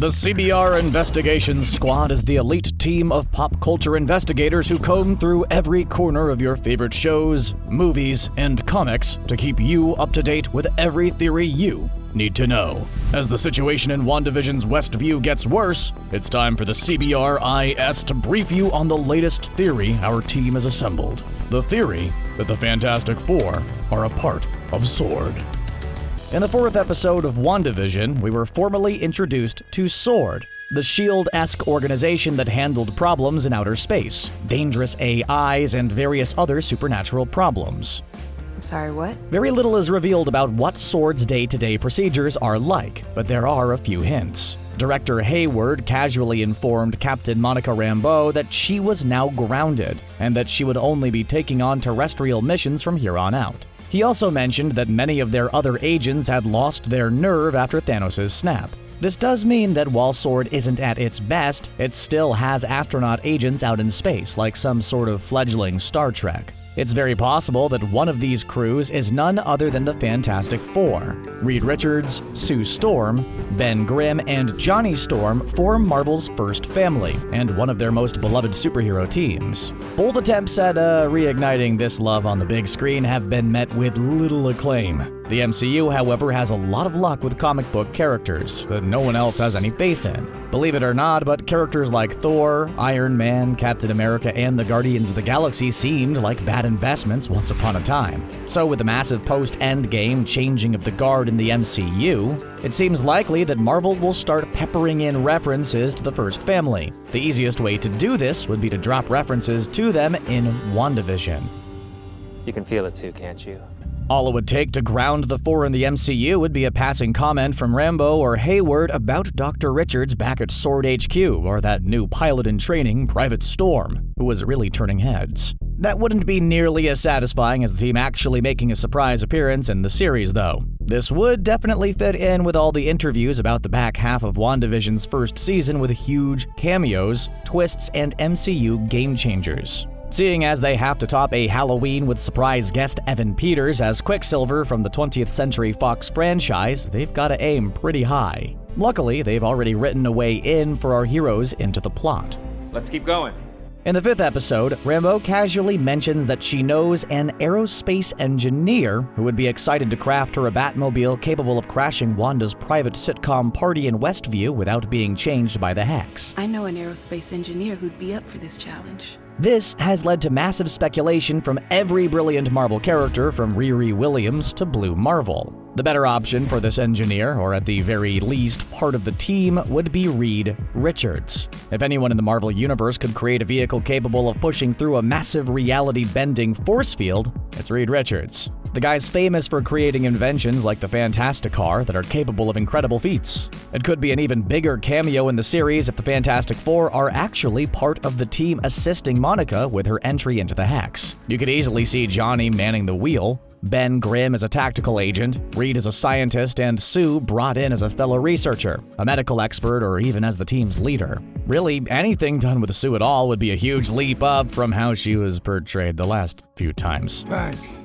The CBR Investigations Squad is the elite team of pop culture investigators who comb through every corner of your favorite shows, movies, and comics to keep you up to date with every theory you need to know. As the situation in WandaVision's WestView gets worse, it's time for the CBRIS to brief you on the latest theory our team has assembled. The theory that the Fantastic Four are a part of S.W.O.R.D. In the fourth episode of WandaVision, we were formally introduced to S.W.O.R.D, the S.H.I.E.L.D.-esque organization that handled problems in outer space, dangerous AIs, and various other supernatural problems. I'm sorry, what? Very little is revealed about what S.W.O.R.D's day-to-day procedures are like, but there are a few hints. Director Hayward casually informed Captain Monica Rambeau that she was now grounded, and that she would only be taking on terrestrial missions from here on out. He also mentioned that many of their other agents had lost their nerve after Thanos' snap. This does mean that while S.W.O.R.D isn't at its best, it still has astronaut agents out in space, like some sort of fledgling Star Trek. It's very possible that one of these crews is none other than the Fantastic Four. Reed Richards, Sue Storm, Ben Grimm, and Johnny Storm form Marvel's first family, and one of their most beloved superhero teams. Both attempts at reigniting this love on the big screen have been met with little acclaim. The MCU, however, has a lot of luck with comic book characters that no one else has any faith in. Believe it or not, but characters like Thor, Iron Man, Captain America, and the Guardians of the Galaxy seemed like bad investments once upon a time. So with the massive post-Endgame changing of the guard in the MCU, it seems likely that Marvel will start peppering in references to the first family. The easiest way to do this would be to drop references to them in WandaVision. You can feel it too, can't you? All it would take to ground the four in the MCU would be a passing comment from Rambeau or Hayward about Dr. Richards back at S.W.O.R.D HQ, or that new pilot in training, Private Storm, who was really turning heads. That wouldn't be nearly as satisfying as the team actually making a surprise appearance in the series, though. This would definitely fit in with all the interviews about the back half of WandaVision's first season with huge cameos, twists, and MCU game changers. Seeing as they have to top a Halloween with surprise guest Evan Peters as Quicksilver from the 20th Century Fox franchise, they've got to aim pretty high. Luckily, they've already written a way in for our heroes into the plot. Let's keep going. In the fifth episode, Rambeau casually mentions that she knows an aerospace engineer who would be excited to craft her a Batmobile capable of crashing Wanda's private sitcom party in Westview without being changed by the Hex. I know an aerospace engineer who'd be up for this challenge. This has led to massive speculation from every brilliant Marvel character from Riri Williams to Blue Marvel. The better option for this engineer, or at the very least part of the team, would be Reed Richards. If anyone in the Marvel Universe could create a vehicle capable of pushing through a massive reality-bending force field, it's Reed Richards. The guy's famous for creating inventions like the Fantastic Car that are capable of incredible feats. It could be an even bigger cameo in the series if the Fantastic Four are actually part of the team assisting Monica with her entry into the Hex. You could easily see Johnny manning the wheel, Ben Grimm as a tactical agent, Reed as a scientist, and Sue brought in as a fellow researcher, a medical expert, or even as the team's leader. Really, anything done with Sue at all would be a huge leap up from how she was portrayed the last few times. Thanks.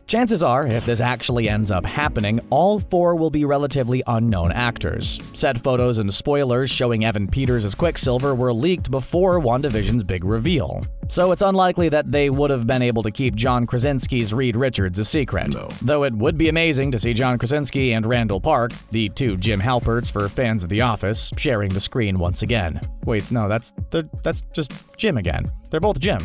Chances are, if this actually ends up happening, all four will be relatively unknown actors. Set photos and spoilers showing Evan Peters as Quicksilver were leaked before WandaVision's big reveal. So it's unlikely that they would have been able to keep John Krasinski's Reed Richards a secret. No. Though it would be amazing to see John Krasinski and Randall Park, the two Jim Halperts for fans of The Office, sharing the screen once again. Wait, no, that's just Jim again. They're both Jim.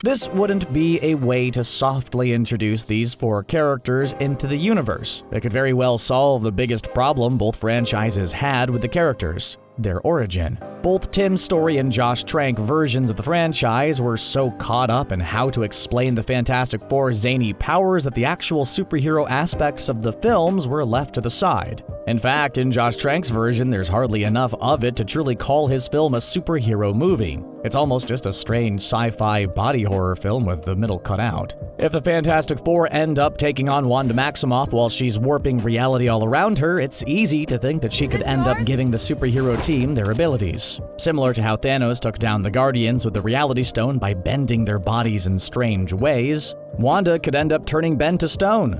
This wouldn't be a way to softly introduce these four characters into the universe. It could very well solve the biggest problem both franchises had with the characters: their origin. Both Tim Story and Josh Trank versions of the franchise were so caught up in how to explain the Fantastic Four's zany powers that the actual superhero aspects of the films were left to the side. In fact, in Josh Trank's version, there's hardly enough of it to truly call his film a superhero movie. It's almost just a strange sci-fi body horror film with the middle cut out. If the Fantastic Four end up taking on Wanda Maximoff while she's warping reality all around her, it's easy to think that she could end up giving the superhero team their abilities. Similar to how Thanos took down the Guardians with the Reality Stone by bending their bodies in strange ways, Wanda could end up turning Ben to stone.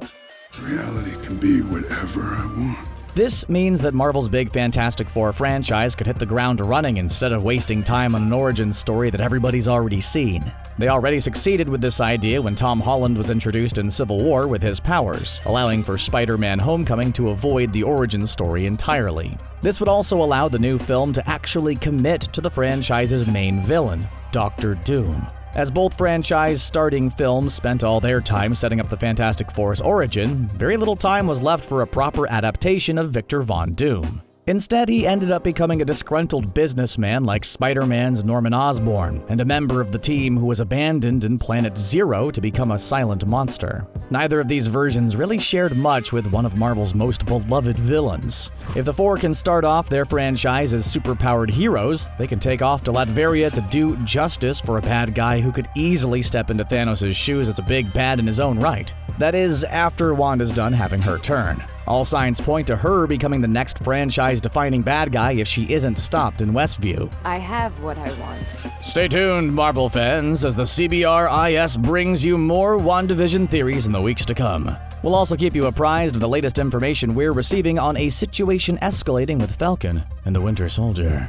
Reality can be whatever I want. This means that Marvel's big Fantastic Four franchise could hit the ground running instead of wasting time on an origin story that everybody's already seen. They already succeeded with this idea when Tom Holland was introduced in Civil War with his powers, allowing for Spider-Man Homecoming to avoid the origin story entirely. This would also allow the new film to actually commit to the franchise's main villain, Doctor Doom. As both franchise starting films spent all their time setting up the Fantastic Four's origin, very little time was left for a proper adaptation of Victor Von Doom. Instead, he ended up becoming a disgruntled businessman like Spider-Man's Norman Osborn, and a member of the team who was abandoned in Planet Zero to become a silent monster. Neither of these versions really shared much with one of Marvel's most beloved villains. If the four can start off their franchise as superpowered heroes, they can take off to Latveria to do justice for a bad guy who could easily step into Thanos' shoes as a big bad in his own right. That is, after Wanda's done having her turn. All signs point to her becoming the next franchise-defining bad guy if she isn't stopped in Westview. I have what I want. Stay tuned, Marvel fans, as the CBRIS brings you more WandaVision theories in the weeks to come. We'll also keep you apprised of the latest information we're receiving on a situation escalating with Falcon and the Winter Soldier.